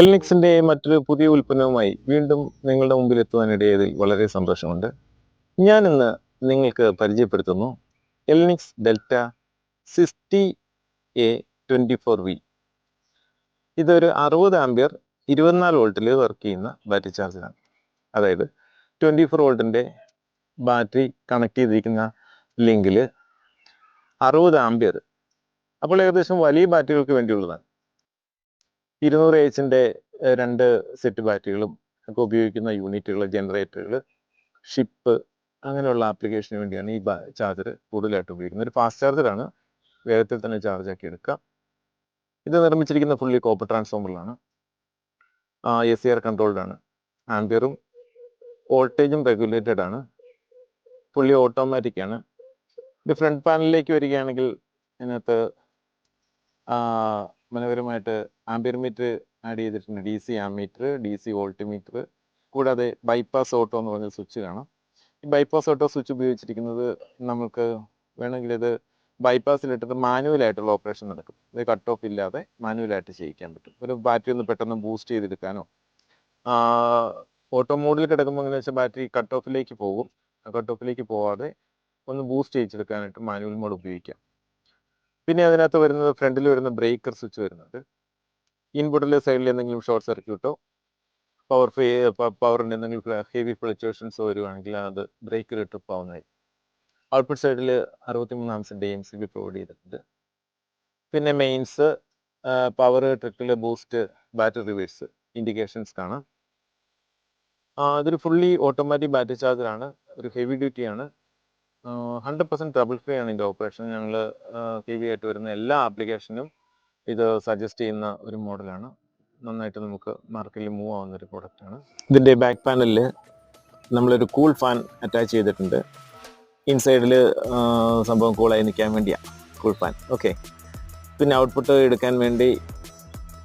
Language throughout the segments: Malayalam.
എൽനിക്സിന്റെ മറ്റൊരു പുതിയ ഉൽപ്പന്നവുമായി വീണ്ടും നിങ്ങളുടെ മുമ്പിൽ എത്തുവാനിടയതിൽ വളരെ സന്തോഷമുണ്ട്. ഞാൻ ഇന്ന് നിങ്ങൾക്ക് പരിചയപ്പെടുത്തുന്നു എൽനിക്സ് ഡെൽറ്റ 60A24V. ഇതൊരു 60 ആംപിയർ 24 വോൾട്ടിൽ വർക്ക് ചെയ്യുന്ന ബാറ്ററി ചാർജറാണ്. അതായത് 24 വോൾട്ടിൻ്റെ ബാറ്ററി കണക്ട് ചെയ്തിരിക്കുന്ന ലിങ്കിൽ 60 ആംപിയർ. അപ്പോൾ ഏകദേശം വലിയ ബാറ്ററികൾക്ക് വേണ്ടിയുള്ളതാണ്. 200 രണ്ട് സെറ്റ് ബാറ്ററികളും ഒക്കെ ഉപയോഗിക്കുന്ന യൂണിറ്റുകൾ, ജനറേറ്ററുകൾ, ഷിപ്പ് അങ്ങനെയുള്ള ആപ്ലിക്കേഷന് വേണ്ടിയാണ് ഈ ചാർജർ കൂടുതലായിട്ട് ഉപയോഗിക്കുന്നത്. ഒരു ഫാസ്റ്റ് ചാർജറാണ്, വേഗത്തിൽ തന്നെ ചാർജ് ആക്കി എടുക്കാം. ഇത് നിർമ്മിച്ചിരിക്കുന്ന ഫുള്ളി കോപ്പർ ട്രാൻസ്ഫോമറിലാണ്. ACR കൺട്രോൾഡ് ആണ്. ആംപിയറും വോൾട്ടേജും റെഗുലേറ്റഡ് ആണ്. ഫുള്ളി ഓട്ടോമാറ്റിക് ആണ്. ഇത് ഫ്രണ്ട് പാനലിലേക്ക് വരികയാണെങ്കിൽ ഇതിനകത്ത് മനോഹരമായിട്ട് ആംപിയർ മീറ്റർ ആഡ് ചെയ്തിട്ടുണ്ട്. DC ആംമീറ്റർ, DC വോൾട്ട്മീറ്റർ, കൂടാതെ ബൈപ്പാസ് ഓട്ടോ എന്ന് പറഞ്ഞ സ്വിച്ച് കാണാം. ഈ ബൈപ്പാസ് ഓട്ടോ സ്വിച്ച് ഉപയോഗിച്ചിരിക്കുന്നത് നമുക്ക് വേണമെങ്കിൽ ഇത് ബൈപ്പാസിലിട്ടിട്ട് മാനുവലായിട്ടുള്ള ഓപ്പറേഷൻ നടക്കും. ഇത് കട്ട് ഓഫ് ഇല്ലാതെ മാനുവലായിട്ട് ചെയ്യിക്കാൻ പറ്റും. ഒരു ബാറ്ററി ഒന്ന് പെട്ടെന്ന് ബൂസ്റ്റ് ചെയ്തെടുക്കാനോ, ഓട്ടോ മോഡിൽ കിടക്കുമ്പോൾ എങ്ങനെ വെച്ചാൽ ബാറ്ററി കട്ട് ഓഫിലേക്ക് പോകും. കട്ട് ഓഫിലേക്ക് പോവാതെ ഒന്ന് ബൂസ്റ്റ് ചെയ്യിച്ചെടുക്കാനായിട്ട് മാനുവൽ മോഡ് ഉപയോഗിക്കാം. പിന്നെ അതിനകത്ത് വരുന്നത് ഫ്രണ്ടിൽ വരുന്ന ബ്രേക്കർ സ്വിച്ച് വരുന്നുണ്ട്. ഇൻപുട്ടിലെ സൈഡിൽ എന്തെങ്കിലും ഷോർട്ട് സർക്യൂട്ടോ പവറിൻ്റെ എന്തെങ്കിലും ഹെവി ഫ്ലക്ച്വേഷൻസോ വരുവാണെങ്കിൽ അത് ബ്രേക്കർ ട്രിപ്പ് ആവുന്നതായി. ഔട്ട്പുട്ട് സൈഡിൽ 63 ആംസിൻ്റെ AMCB പ്രൊവൈഡ് ചെയ്തിട്ടുണ്ട്. പിന്നെ mains, power, trickle, boost, battery reverse indications കാണാം. ഇതൊരു ഫുള്ളി ഓട്ടോമാറ്റിക് ബാറ്ററി ചാർജറാണ്. ഒരു ഹെവി ഡ്യൂട്ടിയാണ്. 100% ട്രബിൾ ഫ്രീ ആണ് ഇതിൻ്റെ ഓപ്പറേഷൻ. ഞങ്ങൾ ഹെവി ആയിട്ട് വരുന്ന എല്ലാ ആപ്ലിക്കേഷനും ഇത് സജസ്റ്റ് ചെയ്യുന്ന ഒരു മോഡലാണ്. നന്നായിട്ട് നമുക്ക് മാർക്കറ്റിൽ മൂവ് ആവുന്ന ഒരു പ്രോഡക്റ്റാണ്. ഇതിൻ്റെ ബാക്ക് പാനലിൽ നമ്മളൊരു കൂൾ ഫാൻ അറ്റാച്ച് ചെയ്തിട്ടുണ്ട്. ഇൻസൈഡിൽ സംഭവം കൂളായി നിൽക്കാൻ വേണ്ടിയാണ് കൂൾ ഫാൻ. ഓക്കെ. പിന്നെ ഔട്ട്പുട്ട് എടുക്കാൻ വേണ്ടി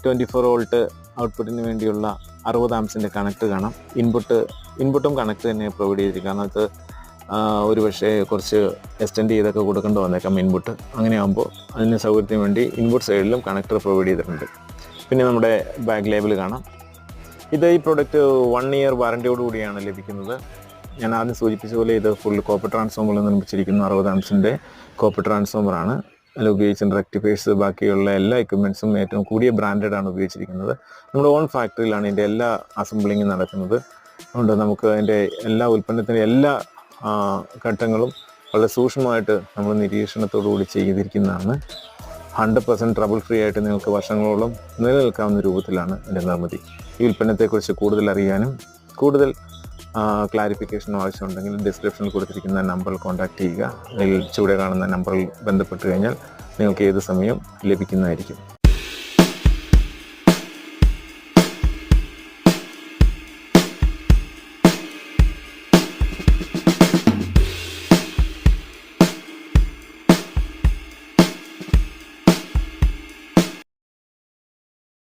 24 വോൾട്ട് ഔട്ട്പുട്ടിന് വേണ്ടിയുള്ള 60 ആംസിൻ്റെ കണക്ട് കാണാം. ഇൻപുട്ടും കണക്ട് തന്നെ പ്രൊവൈഡ് ചെയ്തിരിക്കുക. കാരണം അത് ഒരു പക്ഷേ കുറച്ച് എക്സ്റ്റെൻഡ് ചെയ്തൊക്കെ കൊടുക്കേണ്ടി വന്നേക്കാം ഇൻപുട്ട്. അങ്ങനെ ആകുമ്പോൾ അതിന് സൗകര്യത്തിന് വേണ്ടി ഇൻപുട്ട് സൈഡിലും കണക്ടർ പ്രൊവൈഡ് ചെയ്തിട്ടുണ്ട്. പിന്നെ നമ്മുടെ ബാക്ക് ലേബിൾ കാണാം. ഈ പ്രോഡക്റ്റ് 1 ഇയർ വാറൻറ്റിയോട് കൂടിയാണ് ലഭിക്കുന്നത്. ഞാൻ ആദ്യം സൂചിപ്പിച്ച പോലെ ഇത് ഫുൾ കോപ്പർ ട്രാൻസ്ഫോമറിൽ നിർമ്മിച്ചിരിക്കുന്ന 60 ആംസിൻ്റെ കോപ്പർ ട്രാൻസ്ഫോമറാണ്. അതിൽ ഉപയോഗിച്ചിട്ടുള്ള റെക്ടിഫയേഴ്സ്, ബാക്കിയുള്ള എല്ലാ എക്യുപ്മെൻറ്റ്സും ഏറ്റവും കൂടിയ ബ്രാൻഡാണ് ഉപയോഗിച്ചിരിക്കുന്നത്. നമ്മുടെ ഓൺ ഫാക്ടറിയിലാണ് ഇതിൻ്റെ എല്ലാ അസംബ്ലിങ്ങും നടക്കുന്നത്. അതുകൊണ്ട് നമുക്ക് അതിൻ്റെ എല്ലാ ഉൽപ്പന്നത്തിൻ്റെ എല്ലാ ഘട്ടങ്ങളും വളരെ സൂക്ഷ്മമായിട്ട് നമ്മൾ നിരീക്ഷണത്തോടുകൂടി ചെയ്തിരിക്കുന്നതാണ്. 100% ട്രബിൾ ഫ്രീ ആയിട്ട് നിങ്ങൾക്ക് വർഷങ്ങളോളം നിലനിൽക്കാവുന്ന രൂപത്തിലാണ് എൻ്റെ നിർമ്മിതി. ഈ ഉൽപ്പന്നത്തെക്കുറിച്ച് കൂടുതൽ അറിയാനും കൂടുതൽ ക്ലാരിഫിക്കേഷനോ ആവശ്യമുണ്ടെങ്കിൽ ഡിസ്ക്രിപ്ഷനിൽ കൊടുത്തിരിക്കുന്ന നമ്പറിൽ കോൺടാക്റ്റ് ചെയ്യുക. അതിൽ ചുവടെ കാണുന്ന നമ്പറിൽ ബന്ധപ്പെട്ട് കഴിഞ്ഞാൽ നിങ്ങൾക്ക് ഏത് സമയം ലഭിക്കുന്നതായിരിക്കും.